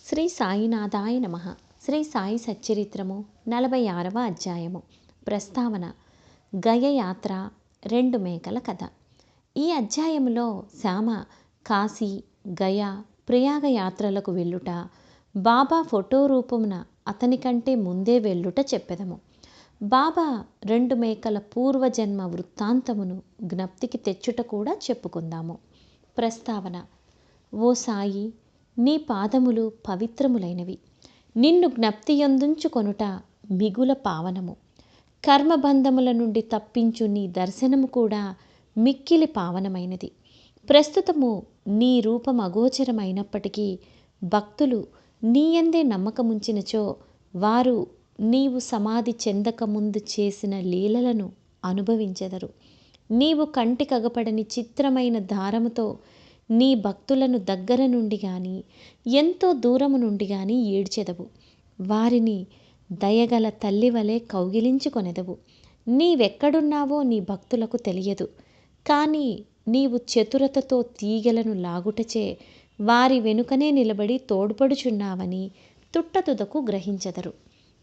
శ్రీ సాయినాథాయ నమః. శ్రీ సాయి సచ్చరిత్రము 46వ అధ్యాయము. ప్రస్తావన: గయయాత్ర, 2 మేకల కథ. ఈ అధ్యాయములో శ్యామ కాశీ, గయా, ప్రయాగ యాత్రలకు వెళ్ళుట, బాబా ఫోటో రూపమున అతని కంటే ముందే వెళ్ళుట చెప్పెదము. బాబా 2 మేకల పూర్వజన్మ వృత్తాంతమును జ్ఞప్తికి తెచ్చుట కూడా చెప్పుకుందాము. ప్రస్తావన: ఓ సాయి, నీ పాదములు పవిత్రములైనవి. నిన్ను జ్ఞప్తియందుంచుకొనుట మిగుల పావనము. కర్మబంధముల నుండి తప్పించు నీ దర్శనము కూడా మిక్కిలి పావనమైనది. ప్రస్తుతము నీ రూపం అగోచరమైనప్పటికీ భక్తులు నీయందే నమ్మకముంచినచో వారు నీవు సమాధి చెందకముందు చేసిన లీలలను అనుభవించెదరు. నీవు కంటికగపడని చిత్రమైన దారముతో నీ భక్తులను దగ్గర నుండి గాని ఎంతో దూరము నుండి గాని ఏడ్చెదవు. వారిని దయగల తల్లి వలె కౌగిలించుకొనెదవు. నీవెక్కడున్నావో నీ భక్తులకు తెలియదు. కానీ నీవు చతురతతో తీగలను లాగుటచే వారి వెనుకనే నిలబడి తోడ్పడుచున్నావని తుట్టతుదకు గ్రహించెదరు.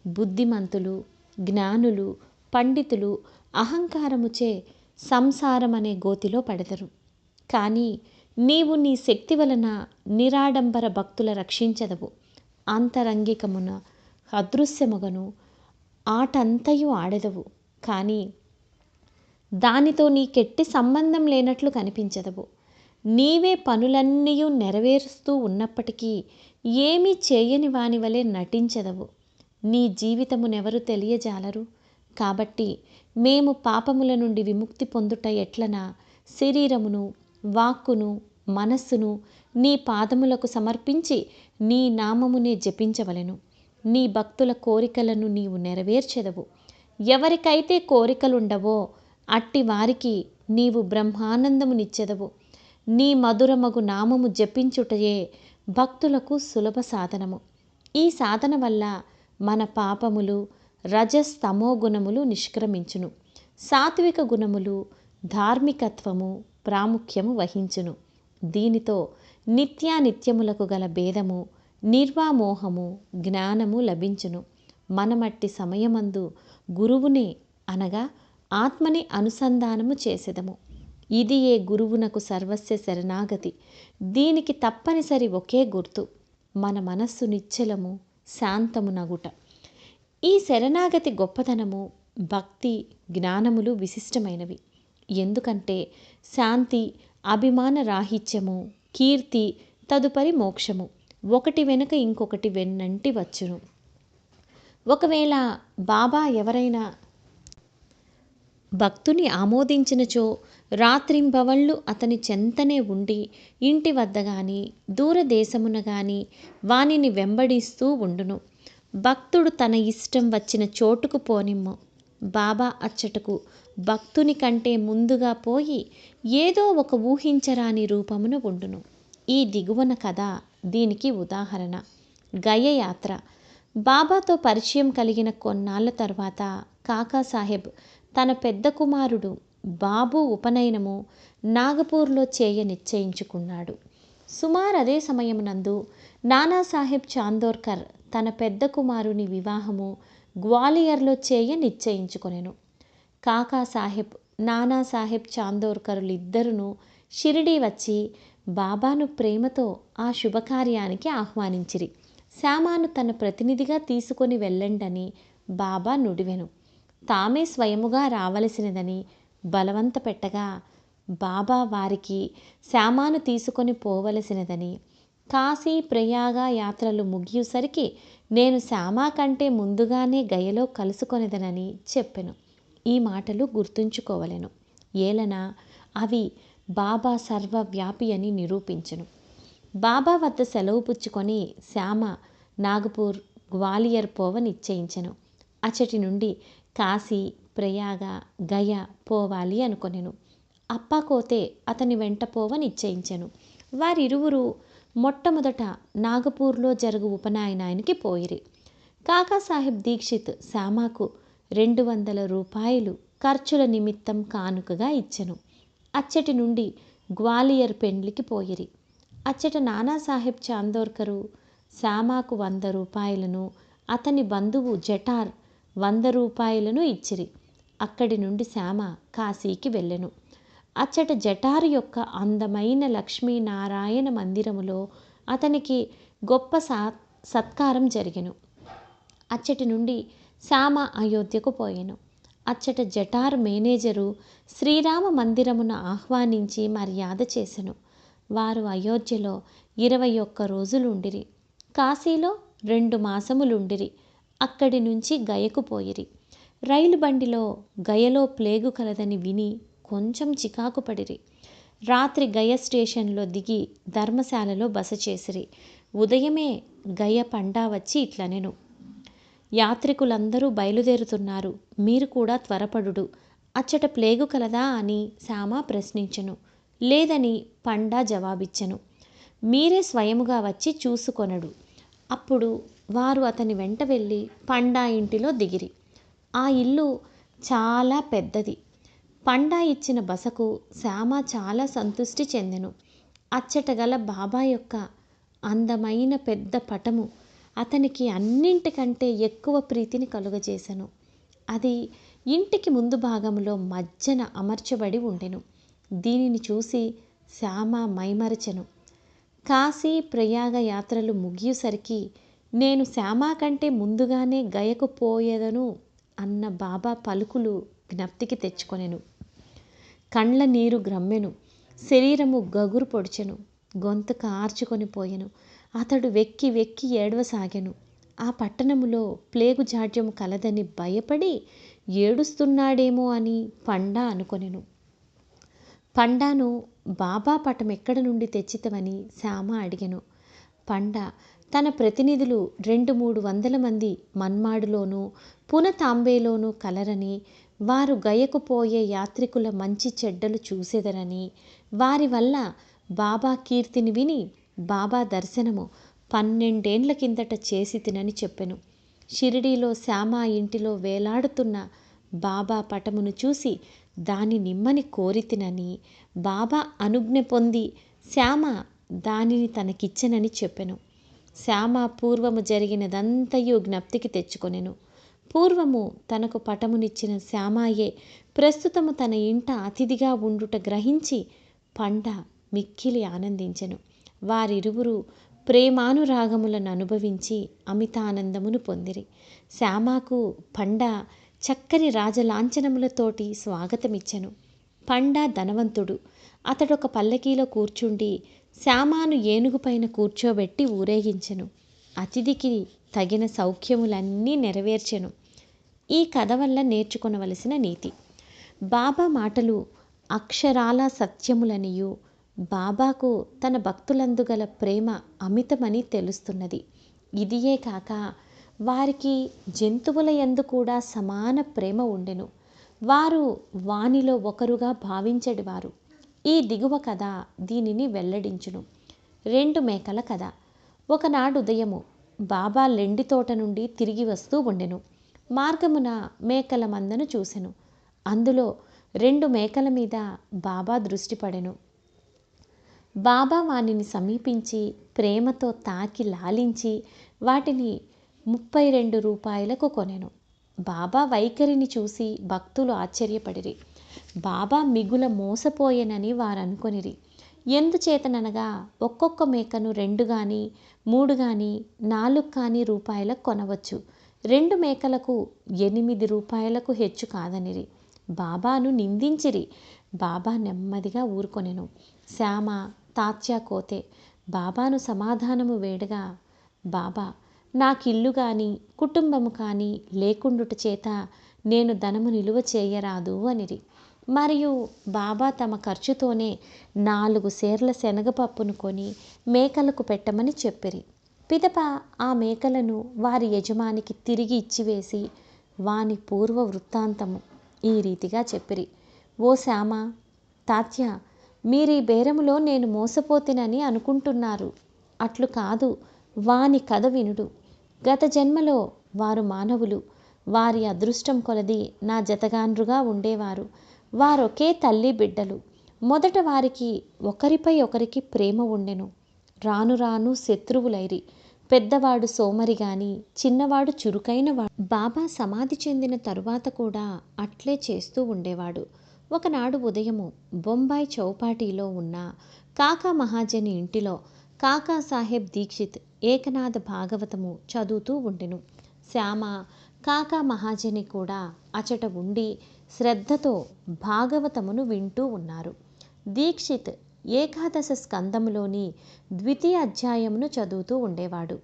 బుద్ధిమంతులు, జ్ఞానులు, పండితులు అహంకారముచే సంసారమనే గోతిలో పడెదరు. కానీ నీవు నీ శక్తి వలన నిరాడంబర భక్తుల రక్షించెదవు. అంతరంగికమున అదృశ్యముగను ఆటంతయు ఆడెదవు. కానీ దానితో నీకెట్టి సంబంధం లేనట్లు కనిపించెదవు. నీవే పనులన్నీయు నెరవేరుస్తూ ఉన్నప్పటికీ ఏమీ చేయని వాని వలె నటించెదవు. నీ జీవితమునెవరు తెలియజాలరు. కాబట్టి మేము పాపముల నుండి విముక్తి పొందుట ఎట్లనా శరీరమును, వాక్కును, మనస్సును నీ పాదములకు సమర్పించి నీ నామమునే జపించవలెను. నీ భక్తుల కోరికలను నీవు నెరవేర్చెదవు. ఎవరికైతే కోరికలుండవో అట్టి వారికి నీవు బ్రహ్మానందమునిచ్చెదవు. నీ మధురమగు నామము జపించుటయే భక్తులకు సులభ సాధనము. ఈ సాధన వల్ల మన పాపములు, రజస్తమో గుణములు నిష్క్రమించును. సాత్విక గుణములు, ధార్మికత్వము ప్రాముఖ్యము వహించును. దీనితో నిత్యానిత్యములకు గల భేదము, నిర్వామోహము, జ్ఞానము లభించును. మనమట్టి సమయమందు గురువునే అనగా ఆత్మని అనుసంధానము చేసెదము. ఇది ఏ గురువునకు సర్వస్య శరణాగతి. దీనికి తప్పనిసరి ఒకే గుర్తు: మన మనస్సు నిశ్చలము, శాంతమునగుట. ఈ శరణాగతి గొప్పతనము, భక్తి, జ్ఞానములు విశిష్టమైనవి. ఎందుకంటే శాంతి, అభిమాన రాహిత్యము, కీర్తి, తదుపరి మోక్షము ఒకటి వెనుక ఇంకొకటి వెన్నంటి వచ్చును. ఒకవేళ బాబా ఎవరైనా భక్తుని ఆమోదించినచో రాత్రింబవళ్ళు అతని చెంతనే ఉండి ఇంటి వద్ద గాని దూరదేశమున గాని వానిని వెంబడిస్తూ ఉండును. భక్తుడు తన ఇష్టం వచ్చిన చోటుకు పోనిమ్ము. బాబా అచ్చటకు భక్తుని కంటే ముందుగా పోయి ఏదో ఒక ఊహించరాని రూపమున ఉండును. ఈ దిగువన కథ దీనికి ఉదాహరణ. గయయాత్ర. బాబాతో పరిచయం కలిగిన కొన్నాళ్ల తర్వాత కాకాసాహెబ్ తన పెద్ద కుమారుడు బాబు ఉపనయనము నాగపూర్లో చేయ నిశ్చయించుకున్నాడు. సుమారు అదే సమయమునందు నానాసాహెబ్ చాందోర్కర్ తన పెద్ద కుమారుని వివాహము గ్వాలియర్లో చేయ నిశ్చయించుకొనెను. కాకాసాహెబ్, నానాసాహెబ్ చాందోర్కరులిద్దరును షిరిడీ వచ్చి బాబాను ప్రేమతో ఆ శుభకార్యానికి ఆహ్వానించిరి. శ్యామను తన ప్రతినిధిగా తీసుకొని వెళ్ళండని బాబా నుడివెను. తామే స్వయముగా రావలసినదని బలవంత పెట్టగా బాబా వారికి శ్యామను తీసుకొని పోవలసినదని, కాశీ ప్రయాగ యాత్రలు ముగియుసరికి నేను శ్యామ కంటే ముందుగానే గయలో కలుసుకొనేదనని చెప్పెను. ఈ మాటలు గుర్తుంచుకోవలెను. ఏలన అవి బాబా సర్వవ్యాపి అని నిరూపించును. బాబా వద్ద సెలవు పుచ్చుకొని శ్యామ నాగపూర్, గ్వాలియర్ పోవ నిశ్చయించెను. అచటి నుండి కాశీ, ప్రయాగ, గయ పోవాలి అనుకొనెను. అప్పాకోతే అతని వెంట పోవ నిశ్చయించెను. వారిరువురు మొట్టమొదట నాగపూర్లో జరుగు ఉపనయనానికి పోయిరి. కాకాసాహెబ్ దీక్షిత్ శ్యామకు 200 రూపాయలు ఖర్చుల నిమిత్తం కానుకగా ఇచ్చెను. అచ్చటి నుండి గ్వాలియర్ పెండ్లికి పోయిరి. అచ్చట నానాసాహెబ్ చాందోర్కరు శ్యామకు 100 రూపాయలను, అతని బంధువు జటార్ 100 రూపాయలను ఇచ్చిరి. అక్కడి నుండి శ్యామ కాశీకి వెళ్ళెను. అచ్చట జటారు యొక్క అందమైన లక్ష్మీనారాయణ మందిరములో అతనికి గొప్ప సత్కారం జరిగెను. అచ్చటి నుండి శ్యామ అయోధ్యకు పోయెను. అచ్చట జటార్ మేనేజరు శ్రీరామ మందిరమున ఆహ్వానించి మర్యాద చేసెను. వారు అయోధ్యలో 21 రోజులుండిరి. కాశీలో 2 మాసములుండిరి. అక్కడి నుంచి గయకు పోయిరి. రైలు బండిలో గయలో ప్లేగు కలదని విని కొంచెం చికాకు పడిరి. రాత్రి గయ స్టేషన్లో దిగి ధర్మశాలలో బస చేసిరి. ఉదయమే గయ పండా వచ్చి ఇట్లనెను: యాత్రికులందరూ బయలుదేరుతున్నారు, మీరు కూడా త్వరపడుడు. అచ్చట ప్లేగు కలదా అని శ్యామ ప్రశ్నించెను. లేదని పండా జవాబిచ్చెను. మీరే స్వయముగా వచ్చి చూసుకొనడు. అప్పుడు వారు అతని వెంట వెళ్ళి పండా ఇంటిలో దిగిరి. ఆ ఇల్లు చాలా పెద్దది. పండా ఇచ్చిన బసకు శ్యామ చాలా సంతృష్టి చెందెను. అచ్చట గల బాబా యొక్క అందమైన పెద్ద పటము అతనికి అన్నింటికంటే ఎక్కువ ప్రీతిని కలుగజేసెను. అది ఇంటికి ముందు భాగంలో మధ్యన అమర్చబడి ఉండెను. దీనిని చూసి శ్యామ మైమరచెను. కాశీ ప్రయాగ యాత్రలు ముగియుసరికి నేను శ్యామ కంటే ముందుగానే గయకు పోయేదను అన్న బాబా పలుకులు జ్ఞప్తికి తెచ్చుకొనెను. కండ్ల నీరు గ్రమ్మెను. శరీరము గగురు పొడిచెను. గొంతు కార్చుకొని పోయెను. అతడు వెక్కి వెక్కి ఏడవసాగెను. ఆ పట్టణములో ప్లేగు జాడ్యము కలదని భయపడి ఏడుస్తున్నాడేమో అని పండా అనుకొనెను. పండాను బాబా పటం ఎక్కడ నుండి తెచ్చితవని శ్యామ అడిగెను. పండా తన ప్రతినిధులు 200-300 మంది మన్మాడులోనూ పునతాంబేలోనూ కలరని, వారు గయకు పోయే యాత్రికుల మంచి చెడ్డలు చూసెదరని, వారి వల్ల బాబా కీర్తిని విని బాబా దర్శనము 12 ఏండ్ల కిందట చేసి తినని చెప్పెను. షిరిడీలో శ్యామ ఇంటిలో వేలాడుతున్న బాబా పటమును చూసి దాని నిమ్మని కోరితినని, బాబా అనుజ్ఞ పొంది శ్యామ దానిని తనకిచ్చెనని చెప్పెను. శ్యామ పూర్వము జరిగినదంతయు జ్ఞప్తికి తెచ్చుకొనెను. పూర్వము తనకు పటమునిచ్చిన శ్యామాయే ప్రస్తుతము తన ఇంట అతిథిగా ఉండుట గ్రహించి పండా మిక్కిలి ఆనందించెను. వారిరువురు ప్రేమానురాగములను అనుభవించి అమితానందమును పొందిరి. శ్యామకు పండా చక్కని రాజలాంఛనములతోటి స్వాగతమిచ్చెను. పండా ధనవంతుడు. అతడొక పల్లకీలో కూర్చుండి శ్యామను ఏనుగుపైన కూర్చోబెట్టి ఊరేగించెను. అతిథికి తగిన సౌఖ్యములన్నీ నెరవేర్చెను. ఈ కథ వల్ల నేర్చుకొనవలసిన నీతి: బాబా మాటలు అక్షరాల సత్యములనియు, బాబాకు తన భక్తులందు గల ప్రేమ అమితమని తెలుస్తున్నది. ఇదియే కాక వారికి జంతువుల యందు కూడా సమాన ప్రేమ ఉండెను. వారు వానిలో ఒకరుగా భావించెడివారు. ఈ దిగువ కథ దీనిని వెల్లడించును. 2 మేకల కథ. ఒకనాడు ఉదయము బాబా లెండి తోట నుండి తిరిగి వస్తూ ఉండెను. మార్గమున మేకల మందను చూసెను. అందులో 2 మేకల మీద బాబా దృష్టి పడెను. బాబా వానిని సమీపించి ప్రేమతో తాకి లాలించి వాటిని 32 రూపాయలకు కొనెను. బాబా వైఖరిని చూసి భక్తులు ఆశ్చర్యపడిరి. బాబా మిగుల మోసపోయెనని వారనుకొనిరి. ఎందుచేతననగా ఒక్కొక్క మేకను 2 గాని 3 గాని 4 కాని రూపాయలకు కొనవచ్చు. 2 మేకలకు 8 రూపాయలకు హెచ్చు కాదనిరి. బాబాను నిందించిరి. బాబా నెమ్మదిగా ఊరుకొనెను. శ్యామ తాత్యా కోతే బాబాను సమాధానము వేడగా, బాబా నాకిల్లు గాని కుటుంబము కాని లేకుండుట చేత నేను ధనము నిలువ చేయరాదు అనిరి. మరియు బాబా తమ ఖర్చుతోనే 4 సేర్ల శనగపప్పును కొని మేకలకు పెట్టమని చెప్పిరి. పిదప ఆ మేకలను వారి యజమానికి తిరిగి ఇచ్చివేసి వాని పూర్వ వృత్తాంతము ఈ రీతిగా చెప్పిరి. ఓ శ్యామ, తాత్య, మీరీ బేరములో నేను మోసపోతినని అనుకుంటున్నారు. అట్లు కాదు. వాని కథ వినుడు. గత జన్మలో వారు మానవులు. వారి అదృష్టం కొలది నా జతగాండ్రుగా ఉండేవారు. వారొకే తల్లి బిడ్డలు. మొదట వారికి ఒకరిపై ఒకరికి ప్రేమ ఉండెను. రాను రాను శత్రువులైరి. పెద్దవాడు సోమరి గాని చిన్నవాడు చురుకైన వాడు. బాబా సమాధి చెందిన తరువాత కూడా అట్లే చేస్తూ ఉండేవాడు. ఒకనాడు ఉదయము బొంబాయి చౌపాటీలో ఉన్న కాకా మహాజని ఇంటిలో కాకా సాహెబ్ దీక్షిత్ ఏకనాథ భాగవతము చదువుతూ ఉండెను. శ్యామ కాకా మహాజని కూడా అచట ఉండి శ్రద్ధతో భాగవతమును వింటూ ఉన్నారు. దీక్షిత్ ఏకాదశ స్కందములోని ద్వితీయ అధ్యాయమును చదువుతూ ఉండేవాడు.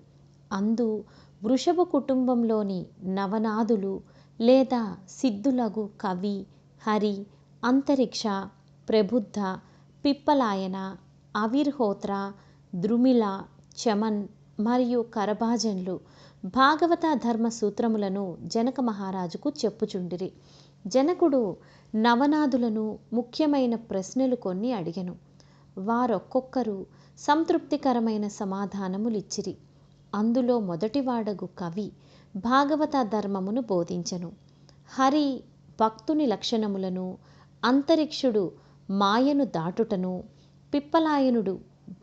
అందు వృషభ కుటుంబంలోని నవనాదులు లేదా సిద్ధులగు కవి, హరి, అంతరిక్ష, ప్రబుద్ధ, పిప్పలాయన, అవిర్హోత్ర, ద్రుమిళ, చమన్ మరియు కరభాజన్లు భాగవత ధర్మ సూత్రములను జనక మహారాజుకు చెప్పుచుండిరి. జనకుడు నవనాదులను ముఖ్యమైన ప్రశ్నలు కొన్ని అడిగెను. వారొక్కొక్కరు సంతృప్తికరమైన సమాధానములిచ్చిరి. అందులో మొదటివాడగు కవి భాగవత ధర్మమును బోధించెను. హరి భక్తుని లక్షణములను, అంతరిక్షుడు మాయను దాటుటను, పిప్పలాయనుడు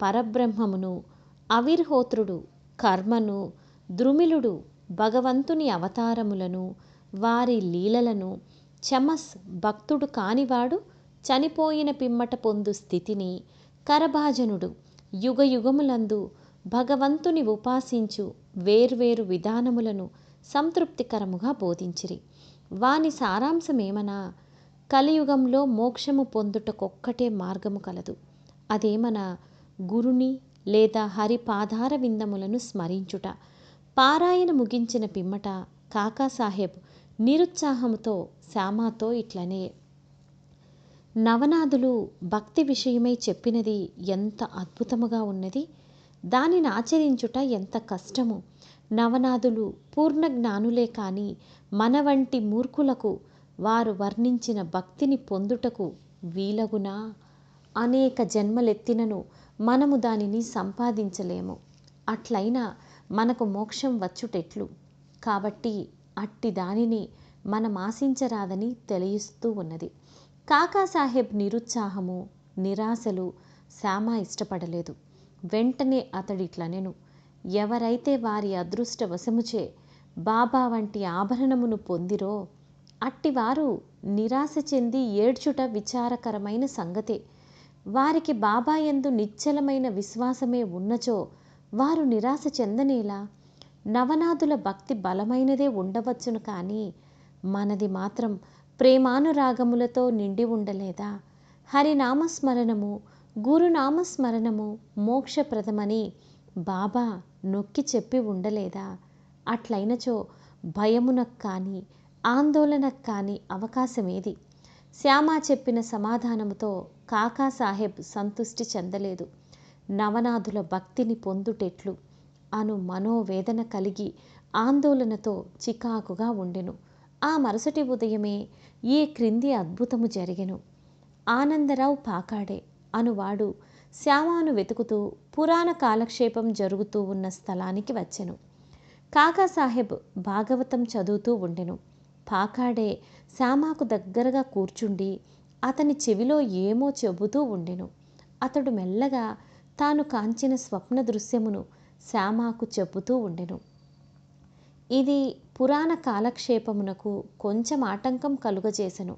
పరబ్రహ్మమును, అవిర్హోత్రుడు కర్మను, ద్రుమిళుడు భగవంతుని అవతారములను, వారి లీలలను, చమస్ భక్తుడు కానివాడు చనిపోయిన పిమ్మట పొందు స్థితిని, కరభాజనుడు యుగయుగములందు భగవంతుని ఉపాసించు వేర్వేరు విధానములను సంతృప్తికరముగా బోధించిరి. వాని సారాంశమేమనా, కలియుగంలో మోక్షము పొందుటకొక్కటే మార్గము కలదు. అదేమనా గురుని లేదా హరి పాదార విందములను స్మరించుట. పారాయణ ముగించిన పిమ్మట కాకాసాహెబ్ నిరుత్సాహముతో శ్యామాతో ఇట్లనే, నవనాదులు భక్తి విషయమై చెప్పినది ఎంత అద్భుతముగా ఉన్నది, దానిని ఆచరించుట ఎంత కష్టము. నవనాదులు పూర్ణ జ్ఞానులే కాని మన వంటి మూర్ఖులకు వారు వర్ణించిన భక్తిని పొందుటకు వీలగునా? అనేక జన్మలెత్తినను మనము దానిని సంపాదించలేము. అట్లయినా మనకు మోక్షం వచ్చుటెట్లు? కాబట్టి అట్టి దానిని మనం ఆశించరాదని తెలియస్తూ ఉన్నది. కాకాసాహెబ్ నిరుత్సాహము, నిరాశలు శ్యామ ఇష్టపడలేదు. వెంటనే అతడిట్లనెను, ఎవరైతే వారి అదృష్టవశముచే బాబా వంటి ఆభరణమును పొందిరో అట్టివారు నిరాశ చెంది ఏడ్చుట విచారకరమైన సంగతే. వారికి బాబా యందు నిశ్చలమైన విశ్వాసమే ఉన్నచో వారు నిరాశ చెందనేలా? నవనాదుల భక్తి బలమైనదే ఉండవచ్చును కానీ మనది మాత్రం ప్రేమానురాగములతో నిండి ఉండలేదా? హరినామస్మరణము, గురునామస్మరణము మోక్షప్రదమని బాబా నొక్కి చెప్పి ఉండలేదా? అట్లయినచో భయమునకు కానీ ఆందోళనకు కానీ అవకాశమేది? శ్యామ చెప్పిన సమాధానముతో కాకాసాహెబ్ సంతుష్టి చెందలేదు. నవనాథుల భక్తిని పొందుటెట్లు అను మనోవేదన కలిగి ఆందోళనతో చికాకుగా ఉండెను. ఆ మరుసటి ఉదయమే ఈ క్రింది అద్భుతము జరిగెను. ఆనందరావు పాకాడే అనువాడు శ్యామను వెతుకుతూ పురాణ కాలక్షేపం జరుగుతూ ఉన్న స్థలానికి వచ్చెను. కాకాసాహెబ్ భాగవతం చదువుతూ ఉండెను. పాకాడే శ్యామకు దగ్గరగా కూర్చుండి అతని చెవిలో ఏమో చెబుతూ ఉండెను. అతడు మెల్లగా తాను కాంచిన స్వప్న దృశ్యమును శ్యామకు చెబుతూ ఉండెను. ఇది పురాణ కాలక్షేపమునకు కొంచెం ఆటంకం కలుగజేసెను.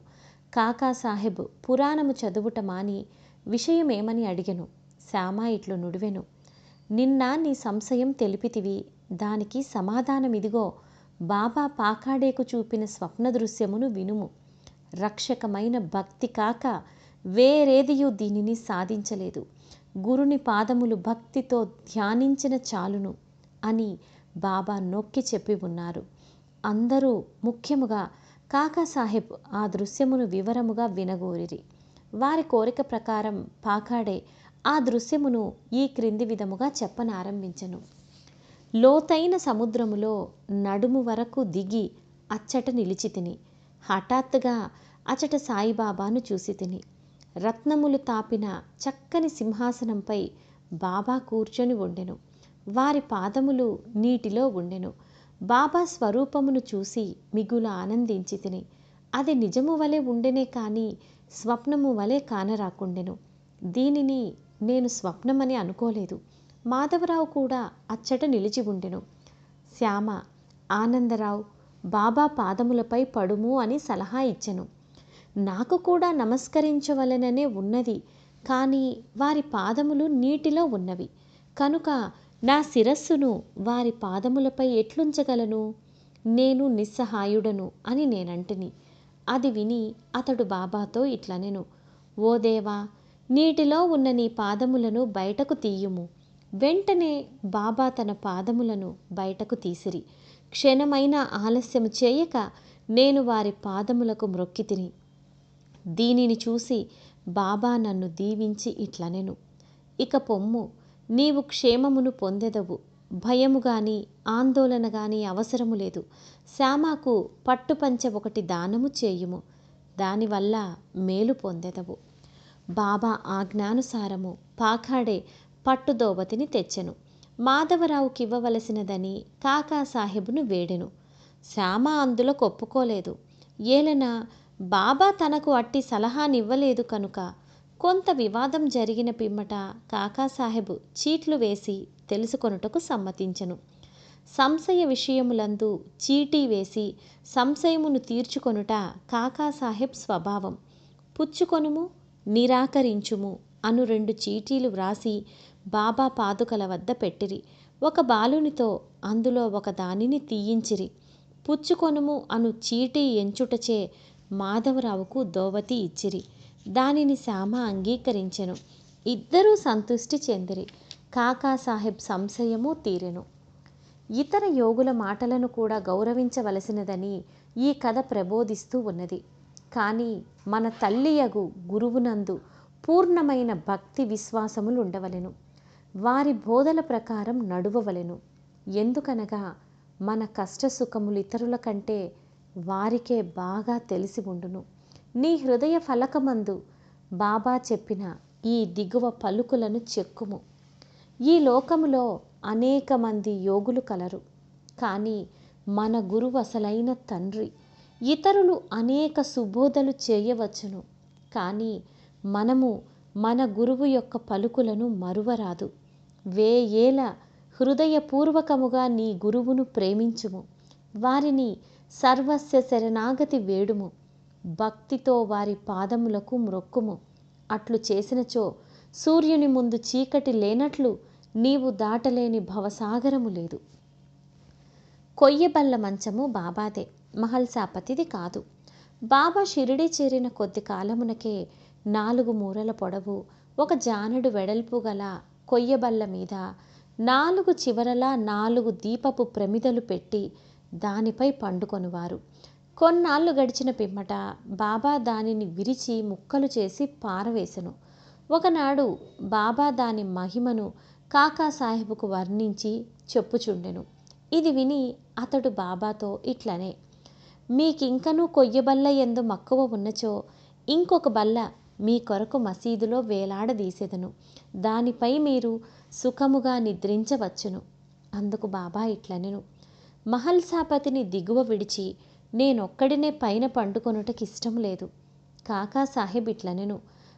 కాకాసాహెబ్ పురాణము చదువుట మాని విషయమేమని అడిగెను. శ్యామ ఇట్లు నుడివెను, నిన్న నీ సంశయం తెలిపితివి, దానికి సమాధానమిదిగో. బాబా పాకాడేకు చూపిన స్వప్న దృశ్యమును వినుము. రక్షకమైన భక్తి కాక వేరేదియు దీనిని సాధించలేదు. గురుని పాదములు భక్తితో ధ్యానించిన చాలును అని బాబా నొక్కి చెప్పి ఉన్నారు. అందరూ ముఖ్యముగా కాకాసాహెబ్ ఆ దృశ్యమును వివరముగా వినగోరిరి. వారి కోరిక ప్రకారం పాకాడే ఆ దృశ్యమును ఈ క్రింది విధముగా చెప్పనారంభించెను. లోతైన సముద్రములో నడుము వరకు దిగి అచ్చట నిలిచి తిని. హఠాత్తుగా అచట సాయిబాబాను చూసి తిని. రత్నములు తాపిన చక్కని సింహాసనంపై బాబా కూర్చొని ఉండెను. వారి పాదములు నీటిలో ఉండెను. బాబా స్వరూపమును చూసి మిగుల ఆనందించి తిని. అది నిజము వలె ఉండెనే కానీ స్వప్నము వలె కానరాకుండెను. దీనిని నేను స్వప్నమని అనుకోలేదు. మాధవరావు కూడా అచ్చట నిలిచి ఉండెను. శ్యామ, ఆనందరావు బాబా పాదములపై పడుము అని సలహా ఇచ్చెను. నాకు కూడా నమస్కరించవలననే ఉన్నది, కానీ వారి పాదములు నీటిలో ఉన్నవి కనుక నా శిరస్సును వారి పాదములపై ఎట్లుంచగలను? నేను నిస్సహాయుడను అని నేనంటిని. అది విని అతడు బాబాతో ఇట్లనెను, ఓ దేవా, నీటిలో ఉన్న నీ పాదములను బయటకు తీయుము. వెంటనే బాబా తన పాదములను బయటకు తీసిరి. క్షణమైన ఆలస్యము చేయక నేను వారి పాదములకు మ్రొక్కితిని. దీనిని చూసి బాబా నన్ను దీవించి ఇట్లనెను, ఇక పొమ్ము, నీవు క్షేమమును పొందెదవు. భయము గాని ఆందోళన గాని అవసరము లేదు. శ్యామకు పట్టుపంచె ఒకటి దానము చేయుము, దానివల్ల మేలు పొందెదవు. బాబా ఆజ్ఞానుసారము పాఖాడే పట్టుదోవతిని తెచ్చెను. మాధవరావుకివ్వవలసినదని కాకాసాహెబును వేడెను. శ్యామ అందులో ఒప్పుకోలేదు. ఏలన బాబా తనకు అట్టి సలహానివ్వలేదు కనుక కొంత వివాదం జరిగిన పిమ్మట కాకాసాహెబు చీట్లు వేసి తెలుసుకొనుటకు సమ్మతించెను. సంశయ విషయములందు చీటీ వేసి సంశయమును తీర్చుకొనుట కాకాసాహెబ్ స్వభావం. పుచ్చుకొనుము, నిరాకరించుము అను 2 చీటీలు వ్రాసి బాబా పాదుకల వద్ద పెట్టిరి. ఒక బాలునితో అందులో ఒక దానిని తీయించిరి. పుచ్చుకొనుము అను చీటీ ఎంచుటచే మాధవరావుకు దోవతి ఇచ్చిరి. దానిని శ్యామ అంగీకరించెను. ఇద్దరూ సంతుష్టి చెందిరి. కాకాసాహెబ్ సంశయము తీరెను. ఇతర యోగుల మాటలను కూడా గౌరవించవలసినదని ఈ కథ ప్రబోధిస్తూ ఉన్నది. కానీ మన తల్లియగు గురువునందు పూర్ణమైన భక్తి విశ్వాసములు ఉండవలెను. వారి బోధల ప్రకారం నడువవలెను. ఎందుకనగా మన కష్టసుఖములు ఇతరుల కంటే వారికే బాగా తెలిసి ఉండును. నీ హృదయ ఫలకమందు బాబా చెప్పిన ఈ దిగువ పలుకులను చెక్కుము. ఈ లోకములో అనేక మంది యోగులు కలరు, కానీ మన గురువు అసలైన తండ్రి. ఇతరులు అనేక సుబోధలు చేయవచ్చును, కానీ మనము మన గురువు యొక్క పలుకులను మరువరాదు. వేయేల హృదయపూర్వకముగా నీ గురువును ప్రేమించుము. వారిని సర్వస్య శరణాగతి వేడుము. భక్తితో వారి పాదములకు మ్రొక్కుము. అట్లు చేసినచో సూర్యుని ముందు చీకటి లేనట్లు నీవు దాటలేని భవసాగరము లేదు. కొయ్యబల్ల మంచము బాబాదే, మహల్సాపతిది కాదు. బాబా షిరిడి చేరిన కొద్ది కాలమునకే 4 మూరల పొడవు, 1 జానెడు వెడల్పు గల కొయ్యబల్ల మీద 4 చివరలా 4 దీపపు ప్రమిదలు పెట్టి దానిపై పండుకొనువారు. కొన్నాళ్ళు గడిచిన పిమ్మట బాబా దానిని విరిచి ముక్కలు చేసి పారవేసెను. ఒకనాడు బాబా దాని మహిమను కాకాసాహెబుకు వర్ణించి చెప్పుచుండెను. ఇది విని అతడు బాబాతో ఇట్లనే, మీకింకనూ కొయ్యబల్ల ఎందు మక్కువ ఉన్నచో ఇంకొక బల్ల మీ కొరకు మసీదులో వేలాడదీసెదను. దానిపై మీరు సుఖముగా నిద్రించవచ్చును. అందుకు బాబా ఇట్లనెను, మహల్సాపతిని దిగువ విడిచి నేనొక్కడినే పైన పండుకొనుటకిష్టం లేదు. కాకాసాహెబ్ ఇట్లనెను,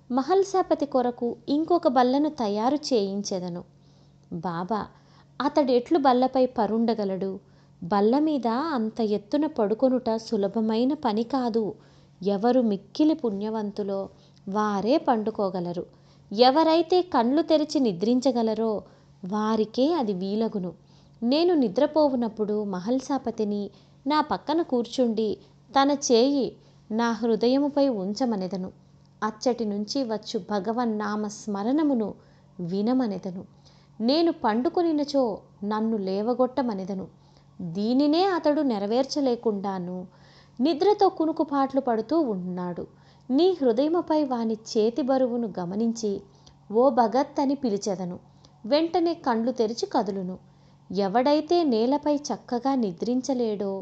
మహల్సాపతి కొరకు ఇంకొక బల్లను తయారు చేయించెదను. బాబా, అతడెట్లు బల్లపై పరుండగలడు? బల్ల మీద అంత ఎత్తున పడుకొనుట సులభమైన పని కాదు. ఎవరు మిక్కిలి పుణ్యవంతులో వారే పండుకోగలరు. ఎవరైతే కండ్లు తెరిచి నిద్రించగలరో వారికే అది వీలగును. నేను నిద్రపోవునప్పుడు మహల్సాపతిని నా పక్కన కూర్చుండి తన చేయి నా హృదయముపై ఉంచమనెదను. అచ్చటి నుంచి వచ్చు భగవన్నామ స్మరణమును వినమనెదను. నేను పండుకొనినచో నన్ను లేవగొట్టమనెదను. దీనినే అతడు నెరవేర్చలేకుండాను నిద్రతో కునుకుపాట్లు పడుతూ ఉన్నాడు. నీ హృదయముపై వాని చేతి బరువును గమనించి ఓ భగత్ అని పిలిచెదను. వెంటనే కండ్లు తెరిచి కదులును. ఎవడైతే నేలపై చక్కగా నిద్రించలేడో,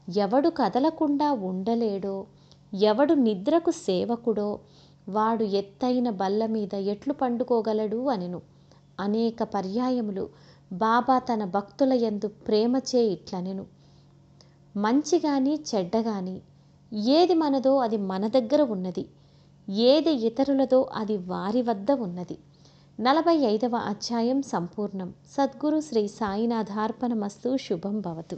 ఎవడు కదలకుండా ఉండలేడో, ఎవడు నిద్రకు సేవకుడో వాడు ఎత్తైన బల్ల మీద ఎట్లు పండుకోగలడు అనెను. అనేక పర్యాయములు బాబా తన భక్తుల యందు ప్రేమచే ఇట్లనెను, మంచి గాని చెడ్డ గాని ఏది మనదో అది మన దగ్గర ఉన్నది, ఏది ఇతరులదో అది వారి వద్ద ఉన్నది. 45వ అధ్యాయం సంపూర్ణం. సద్గురు శ్రీ సాయినాథార్పణమస్తు. శుభం భవతు.